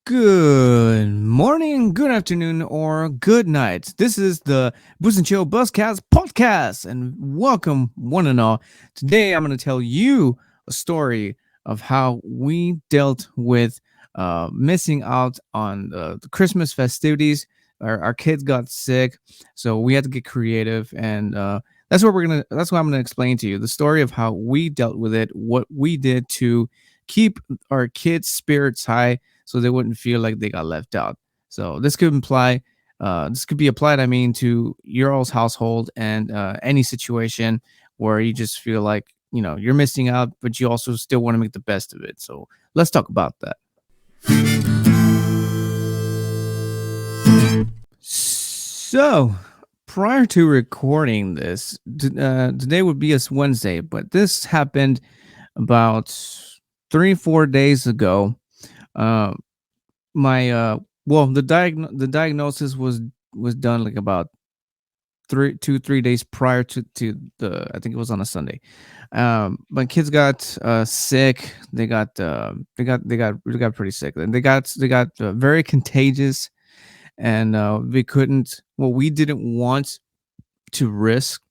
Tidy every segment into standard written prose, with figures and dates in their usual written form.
Good morning, good afternoon, or good night. This is the Booze&Chill Buzzcast podcast, and welcome one and all. Today, I'm going to tell you a story of how we dealt with missing out on the Christmas festivities. Our kids got sick, so we had to get creative, and that's what we're gonna. That's what I'm gonna explain to you the story of how we dealt with it, what we did to keep our kids' spirits high so they wouldn't feel like they got left out. So this could be applied, I mean, to your all's household and any situation where you just feel like you're missing out, but you also still want to make the best of it. So let's talk about that. So prior to recording this, today would be a Wednesday, but this happened about 3-4 days ago. Uh, my well the diagnosis was done like about 3 days prior to the I think it was on a Sunday. My kids got sick. They got pretty sick, and they got very contagious, and we didn't want to risk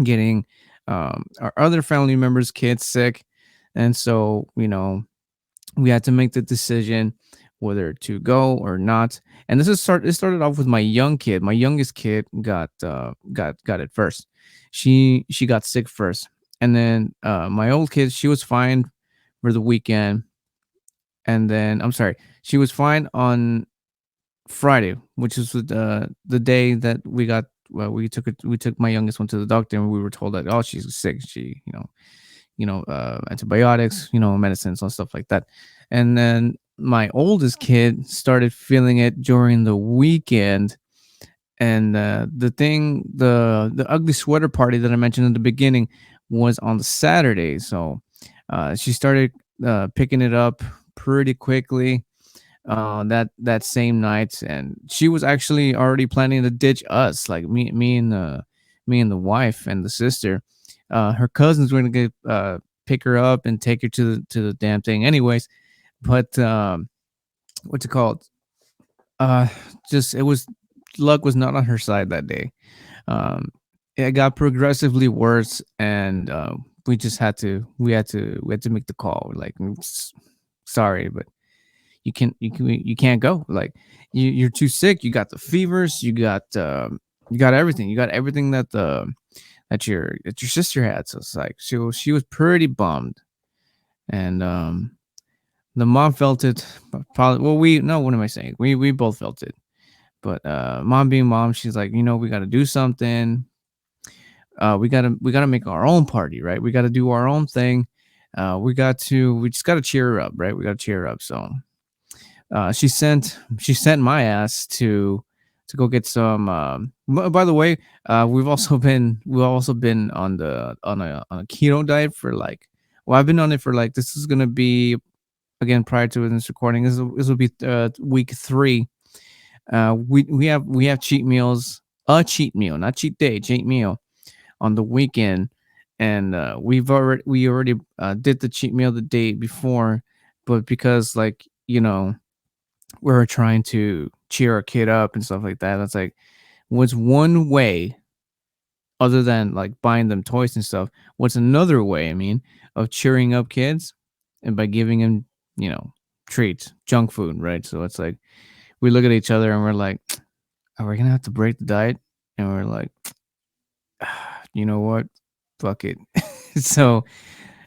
getting our other family members kids sick. And so we had to make the decision whether to go or not. And it started off with my young kid. My youngest kid got it first. She got sick first. And then my old kid, she was fine for the weekend. And then I'm sorry, she was fine on Friday, which is the day that we took my youngest one to the doctor, and we were told that, oh, she's sick. She antibiotics, medicines and stuff like that. And then my oldest kid started feeling it during the weekend. And the ugly sweater party that I mentioned in the beginning was on the Saturday. So she started picking it up pretty quickly that same night, and she was actually already planning to ditch us, like me and the wife and the sister. Her cousins were gonna pick her up and take her to the damn thing anyways. But what's it called? Uh, just it was luck was not on her side that day. Um, it got progressively worse, and we just had to make the call. Like, sorry, but you can't go. Like, you're too sick. You got the fevers. You got everything. You got everything that your sister had. So it's like she was pretty bummed, and the mom felt it. Probably. Well, we no. What am I saying? We both felt it. But mom being mom, she's like, we got to do something. We gotta make our own party, right? We got to do our own thing. We just got to cheer her up, right? We got to cheer her up. So she sent my ass to go get some. By the way, we've also been on a keto diet for like. Well, I've been on it for like, this is gonna be, again, prior to this recording. This will be week 3. We have cheat meals, a cheat meal, not cheat day, cheat meal on the weekend, and we already did the cheat meal the day before, but because, like, we were trying to cheer our kid up and stuff like that. That's like, what's one way other than like buying them toys and stuff? What's another way, I mean, of cheering up kids? And by giving them, treats, junk food, right? So it's like, we look at each other and we're like, are we gonna have to break the diet? And we're like, you know what? Fuck it. So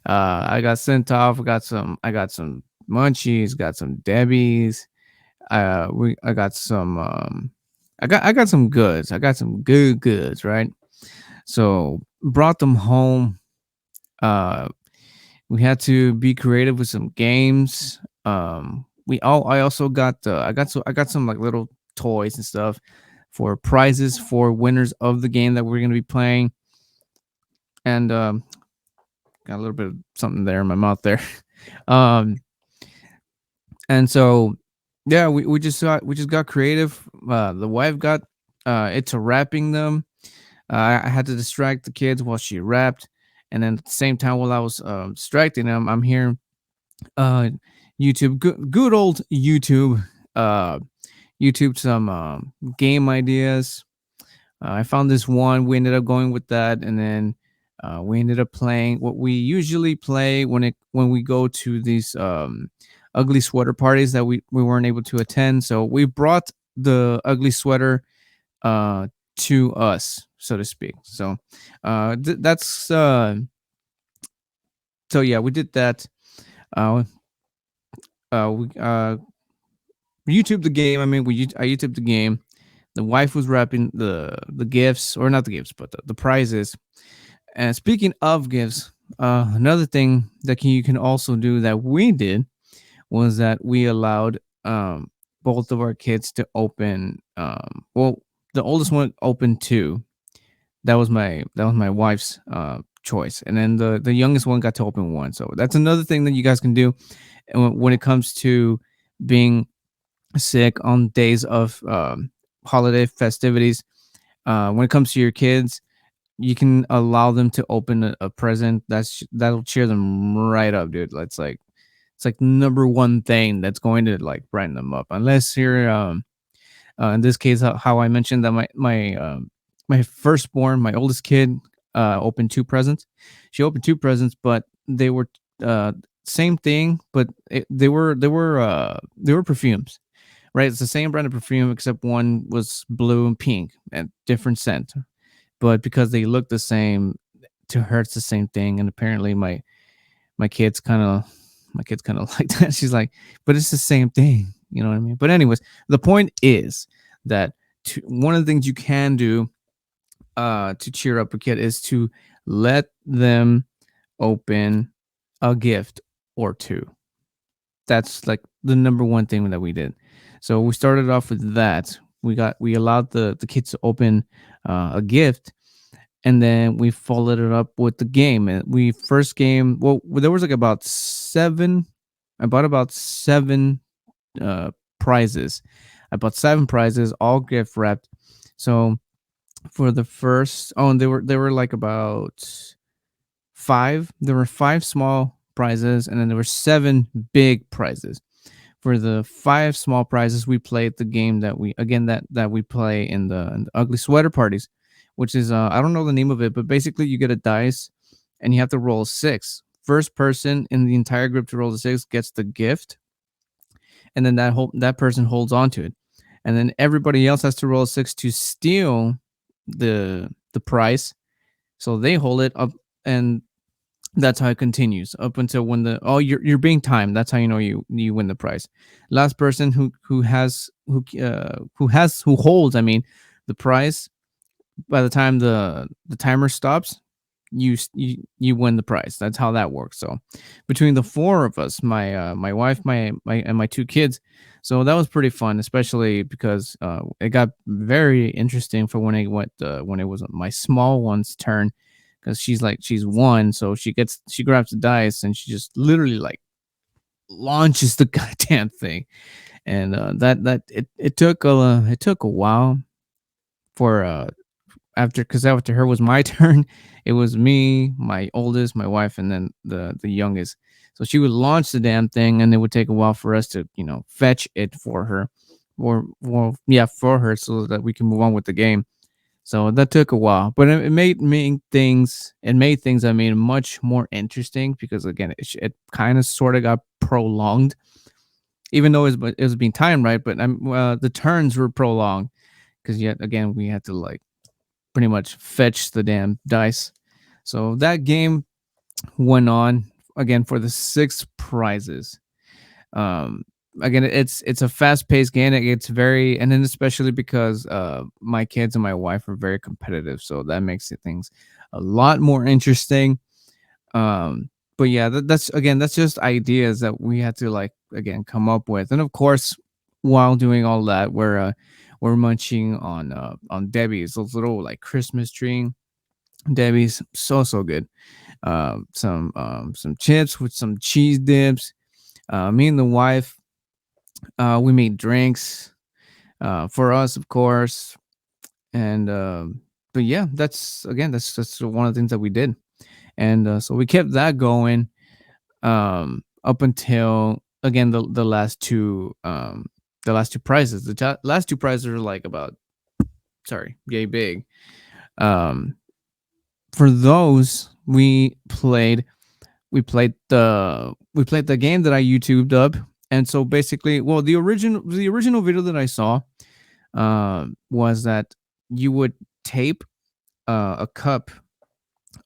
I got sent off. I got some munchies, got some Debbie's. I got some I got some goods. I got some good goods, right? So brought them home. Uh we had to be creative with some games. I also got I got some like little toys and stuff for prizes for winners of the game that we're going to be playing. And got a little bit of something there in my mouth there. um and so, yeah, we just got creative. The wife got into wrapping them. I had to distract the kids while she wrapped, and then at the same time, while I was distracting them, I'm hearing uh, YouTube, good old YouTube. YouTube some game ideas. I found this one. We ended up going with that, and then we ended up playing what we usually play when we go to these ugly sweater parties that we weren't able to attend. So we brought the ugly sweater to us, so to speak. So that's so yeah, we did that. Uh, we YouTube the game. I mean, I YouTube the game. The wife was wrapping the gifts, or not the gifts, but the prizes. And speaking of gifts, another thing that you can also do that we did was that we allowed both of our kids to open. Well, the oldest one opened two. That was my wife's choice, and then the youngest one got to open one. So that's another thing that you guys can do. And when it comes to being sick on days of holiday festivities, when it comes to your kids, you can allow them to open a present that'll cheer them right up, dude. It's like number one thing that's going to like brighten them up, unless you're in this case, how I mentioned that my firstborn, my oldest kid, opened two presents. She opened two presents, but they were uh, same thing, but they were perfumes, right? It's the same brand of perfume, except one was blue and pink and different scent. But because they look the same, to her it's the same thing. And apparently my kids kind of my kids kind of like that. She's like, but it's the same thing, you know what I mean? But anyways, the point is that one of the things you can do to cheer up a kid is to let them open a gift or two. That's like the number one thing that we did. So we started off with that. We allowed the kids to open a gift, and then we followed it up with the game. And we first game, well, there was like about seven. I bought about seven uh, prizes. I bought seven prizes, all gift wrapped. So for the first, oh, and they were like about five. There were five small prizes, and then there were seven big prizes. For the five small prizes, we played the game that we play in the ugly sweater parties, which is I don't know the name of it, but basically you get a dice and you have to roll a six. First person in the entire group to roll the six gets the gift, and then that person holds on to it, and then everybody else has to roll a six to steal the prize. So they hold it up, and that's how it continues up until when you're being timed. That's how you know you win the prize. Last person who holds, I mean, the prize, by the time the timer stops, you win the prize. That's how that works. So between the four of us, my wife, my and my two kids, so that was pretty fun, especially because it got very interesting for when it was my small one's turn, because she's one, so she grabs the dice and she just literally like launches the goddamn thing. And it took a while for after her was my turn. It was me, my oldest, my wife, and then the youngest. So she would launch the damn thing, and it would take a while for us to fetch it for her, or well, yeah, for her, so that we can move on with the game. So that took a while, but it made things, I mean, much more interesting, because again, it kind of sort of got prolonged, even though it was being timed right. But the turns were prolonged, because yet again we had to like pretty much fetch the damn dice. So that game went on again for the six prizes. Um, Again, it's a fast paced game. It's very, and then especially because my kids and my wife are very competitive, so that makes things a lot more interesting. But yeah, that's just ideas that we had to like again come up with, and of course, while doing all that, we're munching on Debbie's, those little like Christmas tree Debbie's, so good. Some chips with some cheese dips. Me and the wife, we made drinks for us, of course, and but yeah, that's one of the things that we did, and so we kept that going up until again the last two the last two prizes. Last two prizes are like about, sorry, yay big. Um, for those we played the game that I YouTubed up, and so basically, well, the original video that I saw was that you would tape a cup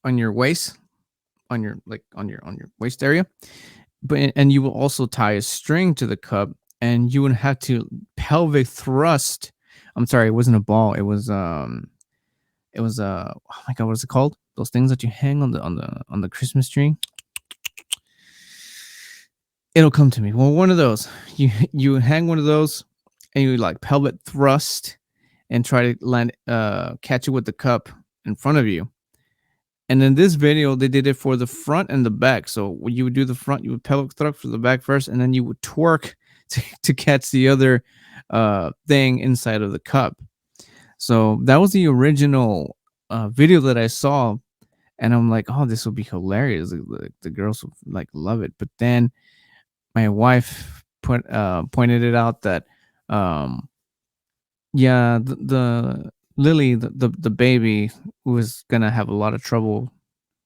on your waist, on your waist area, but and you will also tie a string to the cup, and you would have to pelvic thrust. I'm sorry, it wasn't a ball. It was oh my god, what is it called? Those things that you hang on the Christmas tree. It'll come to me. Well, one of those. You hang one of those, and you like pelvic thrust and try to land catch it with the cup in front of you. And in this video, they did it for the front and the back. So when you would do the front, you would pelvic thrust for the back first, and then you would twerk to catch the other thing inside of the cup. So that was the original video that I saw, and I'm like, oh, this will be hilarious. The girls will like love it. But then my wife pointed it out that yeah, the Lily, the baby, was gonna have a lot of trouble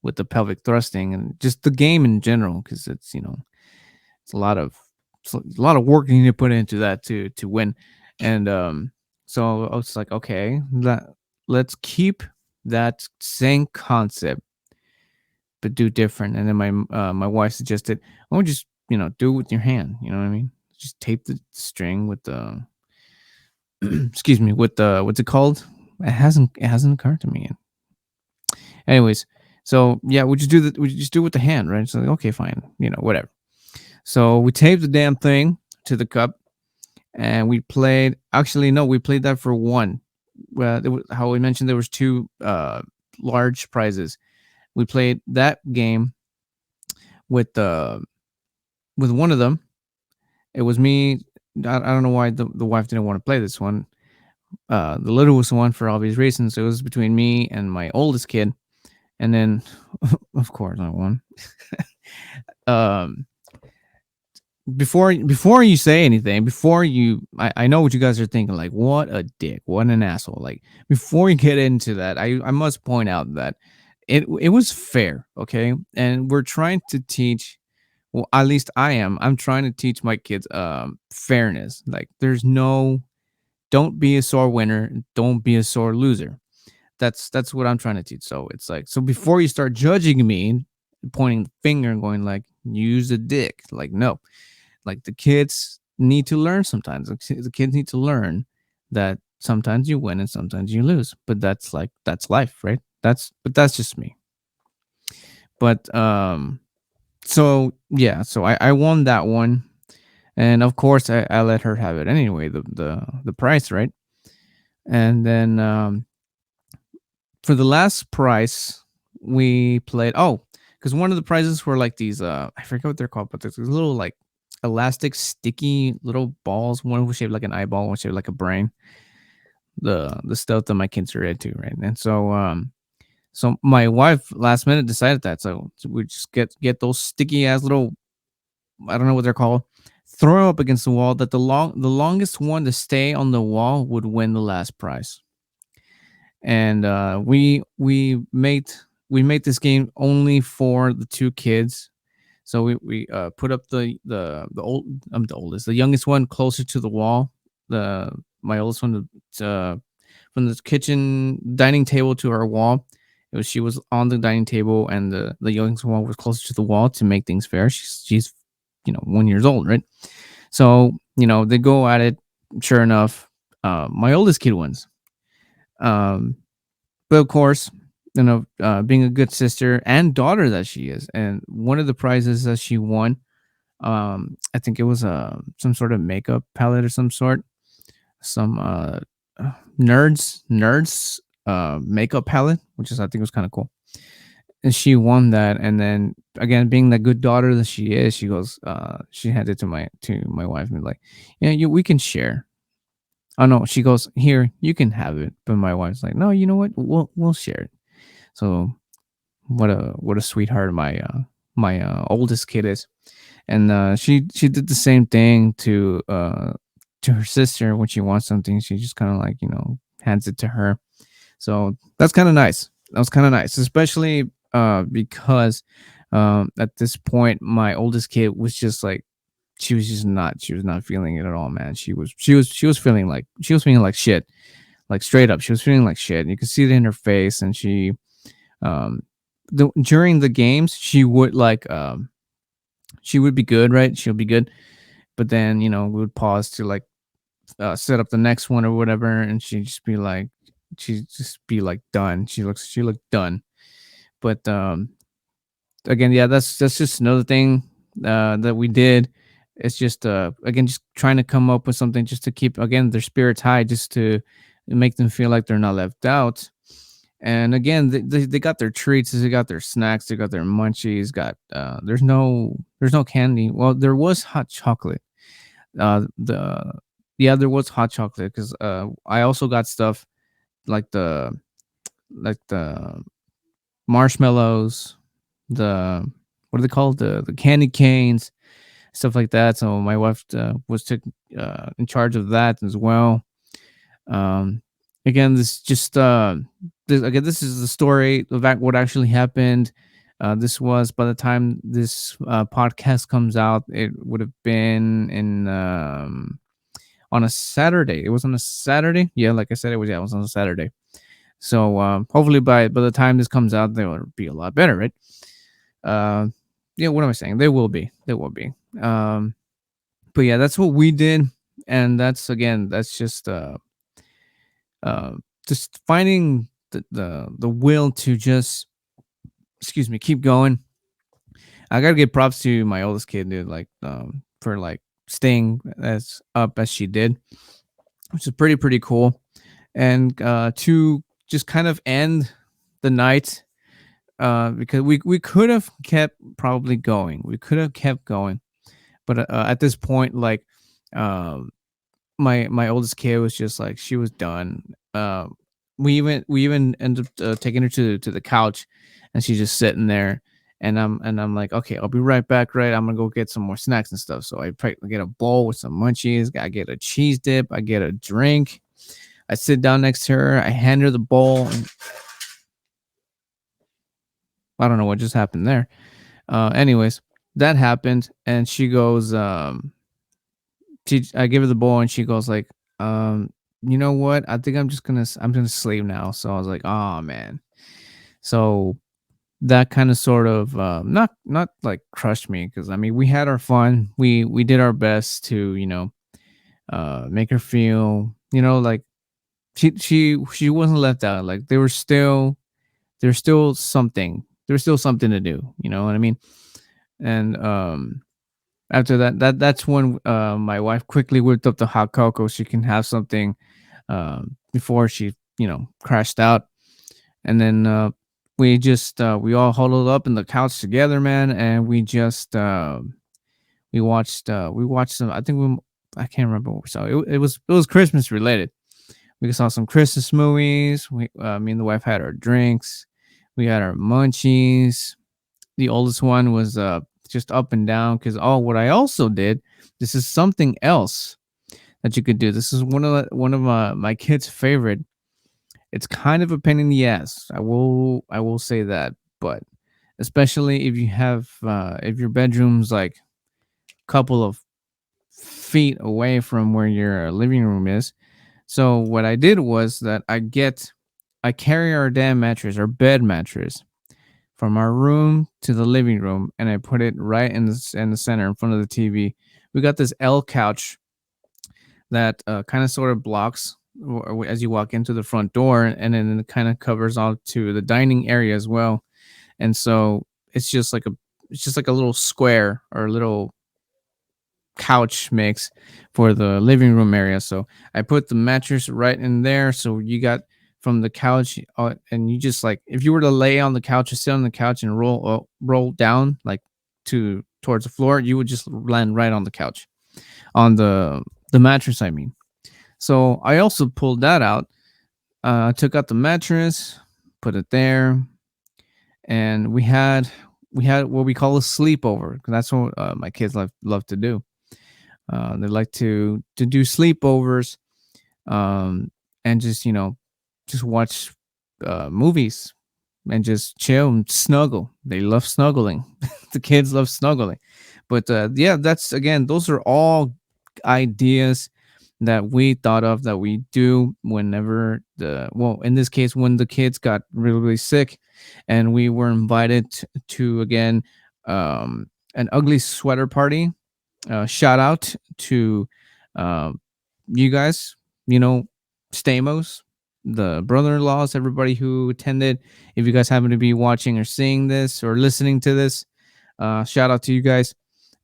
with the pelvic thrusting and just the game in general, because it's a lot of work you need to put into that to win. And so I was like, okay, let's keep that same concept but do different. And then my wife suggested, oh, just do it with your hand. You know what I mean? Just tape the string with the excuse me, with the, what's it called? It hasn't occurred to me yet. Anyways, so yeah, we just do it with the hand, right? So okay, fine, whatever. So we taped the damn thing to the cup, and we played. Actually, no, we played that for one. Well, how we mentioned there was two large prizes. We played that game with with one of them. It was me. I don't know why the wife didn't want to play this one. The littlest one, for obvious reasons. It was between me and my oldest kid, and then of course I won. um, before you say anything, I know what you guys are thinking. Like, what a dick, what an asshole. Like, before you get into that, I must point out that it was fair, okay, and we're trying to teach. Well, at least I'm trying to teach my kids fairness. Like, don't be a sore winner, don't be a sore loser. That's what I'm trying to teach. So it's like, so before you start judging me, pointing the finger and going like, use a dick, like, no, like, the kids need to learn sometimes. The kids need to learn that sometimes you win and sometimes you lose. But that's life, right? That's just me. But so yeah, so I won that one, and of course I let her have it anyway, the price, right? And then for the last prize we played, oh, because one of the prizes were like these I forget what they're called, but there's these little like elastic sticky little balls. One was shaped like an eyeball, one shaped like a brain. The stuff that my kids are into, right? And so my wife last minute decided that, so we just get those sticky ass little, I don't know what they're called, throw them up against the wall, that the longest one to stay on the wall would win the last prize. And we made this game only for the two kids. So we put up the oldest, the youngest one closer to the wall. My oldest one, from the kitchen dining table to our wall. She was on the dining table, and the youngest one was closer to the wall to make things fair. She's 1 years old, right? So they go at it. Sure enough, my oldest kid wins. But of course, being a good sister and daughter that she is, and one of the prizes that she won, I think it was some sort of makeup palette or some sort, some nerds makeup palette, which is, I think, was kind of cool. And she won that, and then again, being the good daughter that she is, she goes, she handed it to my wife and like, yeah, we can share. Oh no, she goes, here, you can have it. But my wife's like, no, you know what? We'll share it. So what a sweetheart my oldest kid is. And she did the same thing to her sister when she wants something. She just kind of like, hands it to her. So that's kind of nice. That was kind of nice, especially because at this point my oldest kid was just like, she was not feeling it at all, man. She was feeling like shit, like straight up. She was feeling like shit. You could see it in her face, and um during the games she would be good, right? She'll be good, but then we would pause to like set up the next one or whatever, and she'd just be like done. She looked done. But again, yeah, that's just another thing that we did. It's just again, just trying to come up with something just to keep again their spirits high, just to make them feel like they're not left out. And again, they got their treats, they got their snacks, they got their munchies. Got there's no candy. Well, there was hot chocolate. The Yeah, there was hot chocolate because I also got stuff like the marshmallows, the what are they called, the candy canes, stuff like that. So my wife was took in charge of that as well. Um, Again, this is the story of what actually happened. This was by the time this podcast comes out, it would have been in on a Saturday. It was on a Saturday. Yeah, like I said, it was on a Saturday. So hopefully by the time this comes out, they will be a lot better, right? Uh, yeah, what am I saying? They will be. They will be. But yeah, that's what we did, and that's uh, just finding the will to just, excuse me, keep going. I gotta give props to my oldest kid, dude, like for like staying as up as she did, which is pretty cool. And to just kind of end the night, because we could have kept probably going. We could have kept going, but at this point, like, um, my oldest kid was just like she was done. We even ended up taking her to the couch, and she's just sitting there. And I'm like, okay, I'll be right back. Right, I'm gonna go get some more snacks and stuff. So get a bowl with some munchies. I get a cheese dip. I get a drink. I sit down next to her. I hand her the bowl. And I don't know what just happened there. Anyways, that happened, and she goes, I give her the bowl, and she goes like, you know what? I think I'm gonna sleep now. So I was like, oh man. So that kind of sort of not like crushed me, because I mean we had our fun. We did our best to make her feel like she wasn't left out. Like there's still something. There's still something to do. You know what I mean? And after that's when my wife quickly whipped up the hot cocoa. She can have something before she crashed out. And then we all huddled up in the couch together, man, and we watched some. I can't remember what we saw. It was Christmas related. We saw some Christmas movies. Me and the wife had our drinks. We had our munchies. The oldest one was just up and down, because what I also did. This is something else that you could do. This is one of my kids' favorite. It's kind of a pain in the ass. I will say that, but especially if your bedroom's like a couple of feet away from where your living room is. So what I did was that I carry our damn mattress, our bed mattress, from our room to the living room, and I put it right in the center in front of the TV. We got this L couch that kind of sort of blocks as you walk into the front door, and then it kind of covers out to the dining area as well. And so it's just like a little square or a little couch mix for the living room area. So I put the mattress right in there. So you got from the couch, and you just like, if you were to lay on the couch or sit on the couch and roll down like to towards the floor, you would just land right on the couch, on the mattress, I mean. So I also pulled that out. Took out the mattress, put it there, and we had what we call a sleepover, 'cause that's what my kids love to do. They like to do sleepovers, and just just watch movies and just chill and snuggle. They love snuggling. The kids love snuggling. But yeah, that's again, those are all ideas that we thought of that we do whenever well, in this case, when the kids got really, really sick, and we were invited to again, an ugly sweater party. Shout out to um, you guys, you know, Stamos, the brother-in-laws, everybody who attended. If you guys happen to be watching or seeing this or listening to this, shout out to you guys.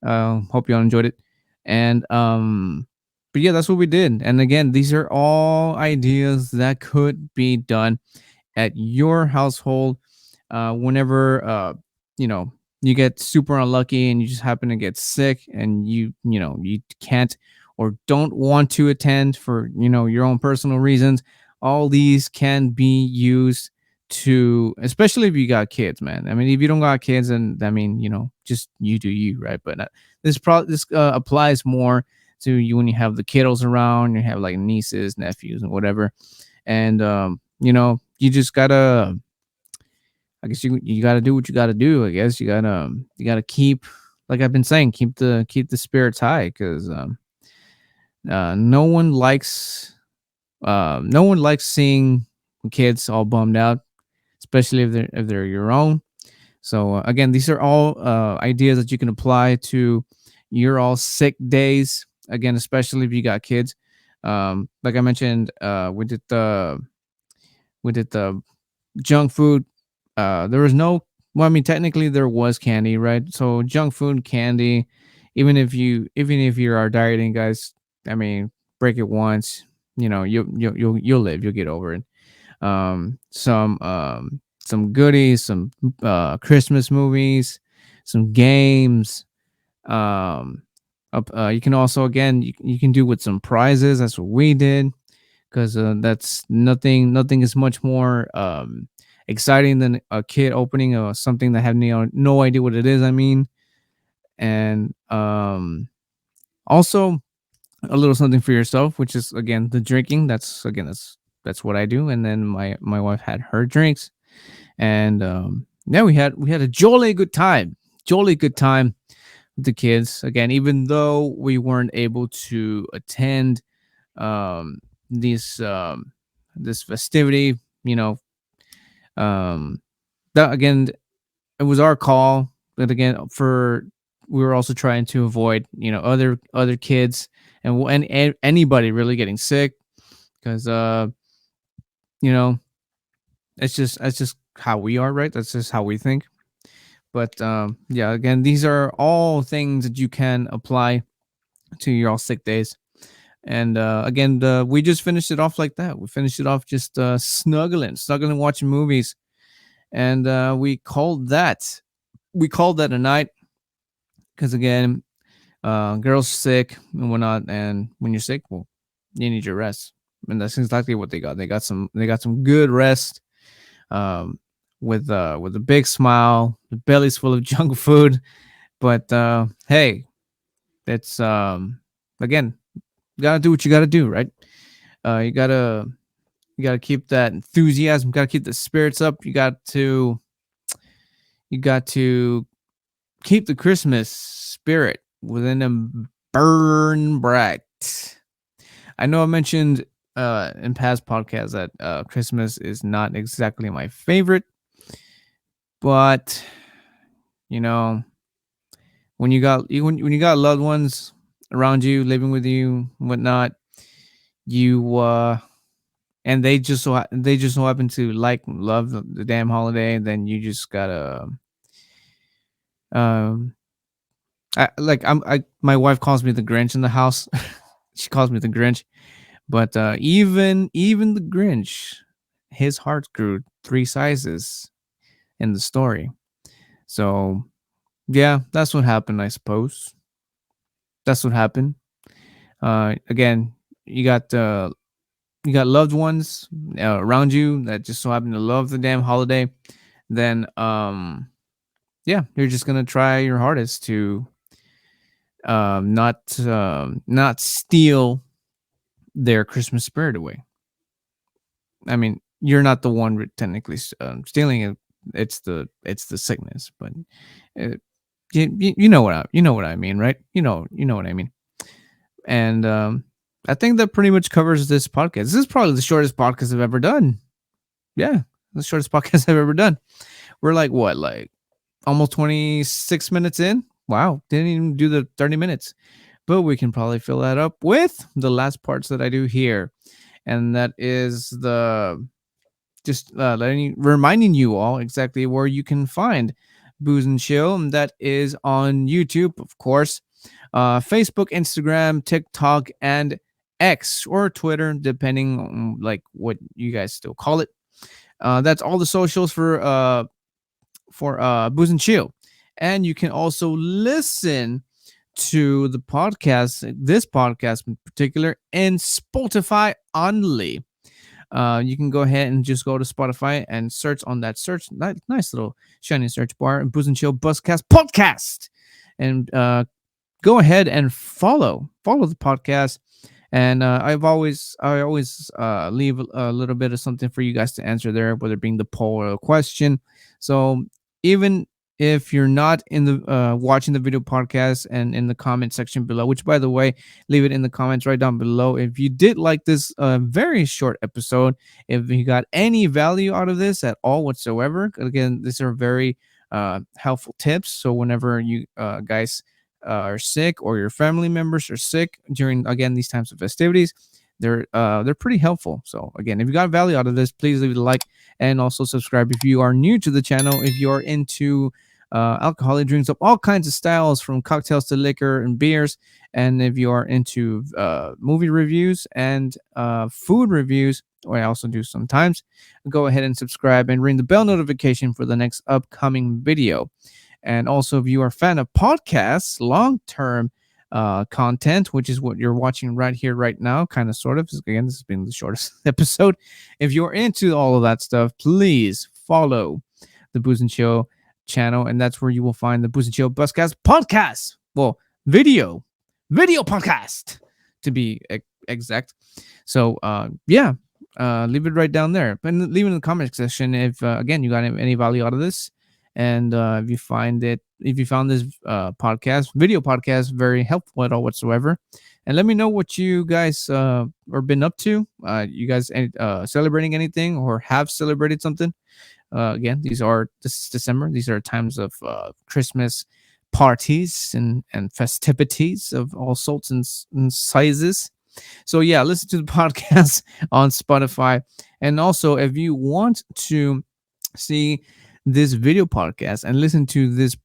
Hope y'all enjoyed it. And but yeah, that's what we did. And again, these are all ideas that could be done at your household whenever you know you get super unlucky and you just happen to get sick and you can't or don't want to attend for your own personal reasons. All these can be used to, especially if you got kids, man. I mean, if you don't got kids, then I mean, just you do you, right? But this applies more to you when you have the kiddos around, you have like nieces, nephews, and whatever. And you just gotta, I guess you gotta do what you gotta do. I guess you gotta keep, like I've been saying, keep the spirits high, because no one likes seeing kids all bummed out, especially if they're your own. So again, these are all ideas that you can apply to your all sick days. Again, especially if you got kids. Like I mentioned, we did the junk food. There was no, well, I mean, technically there was candy, right? So junk food, candy, even if you are dieting, guys, I mean, break it once, you'll live, you'll get over it. Some goodies, some Christmas movies, some games. Um, you can also, again, you can do with some prizes. That's what we did, because that's nothing is much more exciting than a kid opening something that had no idea what it is. I mean, and also a little something for yourself, which is again the drinking. That's what I do. And then my wife had her drinks, and yeah, we had a jolly good time with the kids. Again, even though we weren't able to attend um these this festivity, um that again, it was our call. But again, for we were also trying to avoid other kids and anybody really getting sick, because you know that's just how we are, right? That's just how we think. But yeah, again, these are all things that you can apply to your all sick days. And again, we just finished it off like that. We finished it off just snuggling, watching movies, and we called that a night. Because again, girls sick and whatnot, and when you're sick, well, you need your rest, and that's exactly what they got. They got some good rest, um, with a big smile, the belly's full of junk food. But hey, it's again, you gotta do what you gotta do, right? You gotta keep that enthusiasm, gotta keep the spirits up. You got to keep the Christmas spirit within them, burn bright. I know I mentioned in past podcasts that Christmas is not exactly my favorite, but you know, when you got loved ones around you, living with you, whatnot, you and they just so happen to love the damn holiday, then you just gotta um my wife calls me the Grinch in the house. She calls me the Grinch. But even the Grinch, his heart grew 3 sizes in the story. So yeah, that's what happened, I suppose. That's what happened. Again, you got loved ones around you that just so happen to love the damn holiday. Then yeah, you're just gonna try your hardest not steal their Christmas spirit away. I mean, you're not the one technically stealing it. It's the sickness, but uh, you know what I mean, right? You know what I mean. And I think that pretty much covers this podcast. This is probably the shortest podcast I've ever done. Yeah, the shortest podcast I've ever done. We're like what, like almost 26 minutes in. Wow, didn't even do the 30 minutes, but we can probably fill that up with the last parts that I do here, and that is the just reminding you all exactly where you can find Booze and Chill, and that is on YouTube, of course, Facebook, Instagram, TikTok, and X or Twitter, depending on like what you guys still call it. That's all the socials for Booze and Chill, and you can also listen to the podcast, this podcast in particular, in Spotify only. You can go ahead and just go to Spotify and search on that nice little shiny search bar, Booze and Chill Buzzcast podcast, and go ahead and follow the podcast. And I always leave a little bit of something for you guys to answer there, whether it being the poll or a question. So even if you're not in the watching the video podcast and in the comment section below, which by the way, leave it in the comments right down below if you did like this very short episode, if you got any value out of this at all whatsoever. Again, these are very helpful tips. So whenever you guys are sick or your family members are sick during again these times of festivities, they're pretty helpful. So again, if you got value out of this, please leave it a like and also subscribe if you are new to the channel. If you're into alcoholic drinks of all kinds of styles, from cocktails to liquor and beers, and if you are into movie reviews and food reviews, or I also do sometimes, go ahead and subscribe and ring the bell notification for the next upcoming video. And also, if you are a fan of podcasts, long term content, which is what you're watching right here, right now, kind of, sort of. Again, this has been the shortest episode. If you're into all of that stuff, please follow the Booze and Chill channel, and that's where you will find the Booze and Chill Buzzcast podcast. Well, video podcast to be exact. So, yeah, leave it right down there, but leave it in the comment section if again you got any value out of this. And if you found this video podcast very helpful at all whatsoever, and let me know what you guys are been up to. You guys celebrating anything or have celebrated something? Again, this is December. These are times of Christmas parties and festivities of all sorts and sizes. So yeah, listen to the podcast on Spotify, and also if you want to see this video podcast and listen to this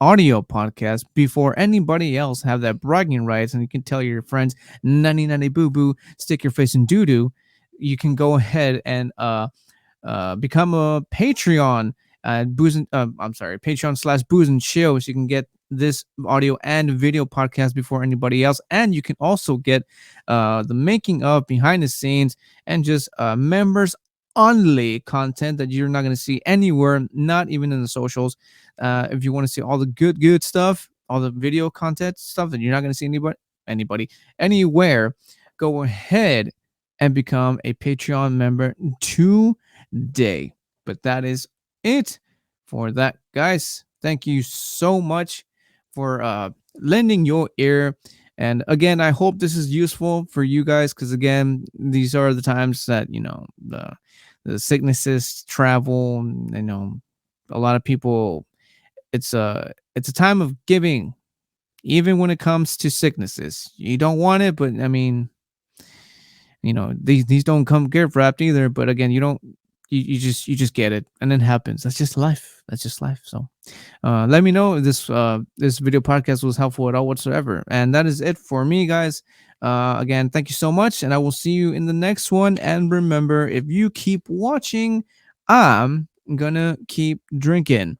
audio podcast before anybody else have that bragging rights, and you can tell your friends nanny nanny boo boo, stick your face in doo doo, you can go ahead and become a Patreon at Patreon/Booze and Chill, so you can get this audio and video podcast before anybody else. And you can also get the making of, behind the scenes, and just members only content that you're not going to see anywhere, not even in the socials. If you want to see all the good stuff, all the video content stuff that you're not going to see anybody anywhere, go ahead and become a Patreon member today. But that is it for that, guys. Thank you so much for lending your ear. And again, I hope this is useful for you guys, because again, these are the times that the sicknesses travel. A lot of people, it's a time of giving, even when it comes to sicknesses. You don't want it, but I mean, these don't come gift wrapped either. But again, you just get it, and it happens. That's just life. So let me know if this video podcast was helpful at all whatsoever. And that is it for me, guys. Again, thank you so much, and I will see you in the next one. And remember, if you keep watching, I'm gonna keep drinking.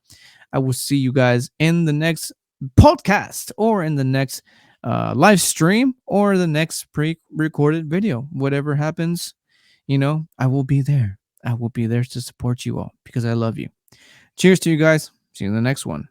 I will see you guys in the next podcast, or in the next live stream, or the next pre-recorded video. Whatever happens, I will be there. I will be there to support you all, because I love you. Cheers to you guys. See you in the next one.